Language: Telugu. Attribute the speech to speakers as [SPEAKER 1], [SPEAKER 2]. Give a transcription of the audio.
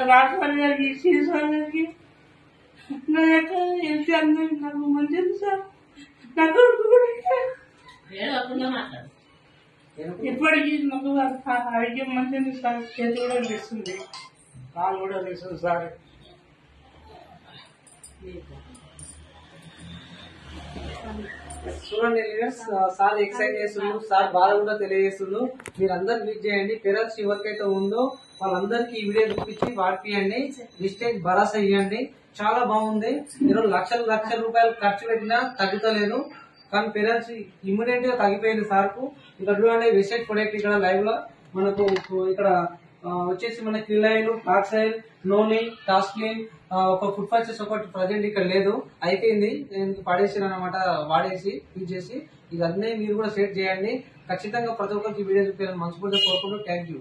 [SPEAKER 1] రాజవారి గారికి శ్రీస్వామి గారికి నాకు మంచిది సార్. నాకు ఇప్పటికీ నాకు ఆరోగ్యం మంచిది సార్. చేతి కూడా లేస్తుంది, కాలు కూడా లేస్తుంది సార్.
[SPEAKER 2] చూడండి సార్ ఎక్సైజ్ చేస్తుండ్రు, సార్ బాధ కూడా తెలియజేస్తుండ్రు. మీరందరూ విజిట్ చేయండి. పేరెంట్స్ ఎవరికైతే ఉందో వాళ్ళందరికీ ఈ వీడియో చూపించి వాడిపియండి. డిస్టెన్స్ భరోసా ఇవ్వండి. చాలా బాగుంది. ఈరోజు లక్షల రూపాయలు ఖర్చు పెట్టినా తగ్గుతలేదు, కానీ పేరెంట్స్ ఇమ్మీడియట్ గా తగ్గిపోయింది సార్ కు. ఇక్కడ చూడండి విజిట్ ప్రొడక్ట్ ఇక్కడ లైవ్ లో మనకు ఇక్కడ వచ్చేసి మన క్రిలైన్, ఆక్సైల్, నోని, టాస్క్లిన్, ఒక ఫుడ్ పర్చేస్ ఒకటి ప్రజెంట్ ఇక్కడ లేదు, అయిపోయింది. నేను పడేసాను అనమాట, వాడేసి యూజ్ చేసి. ఇవన్నీ మీరు కూడా సెట్ చేయండి. ఖచ్చితంగా ప్రతి ఒక్కరికి వీడియో చూపించాలని మనస్ఫూర్తిగా కోరుకుంటూ థ్యాంక్ యూ.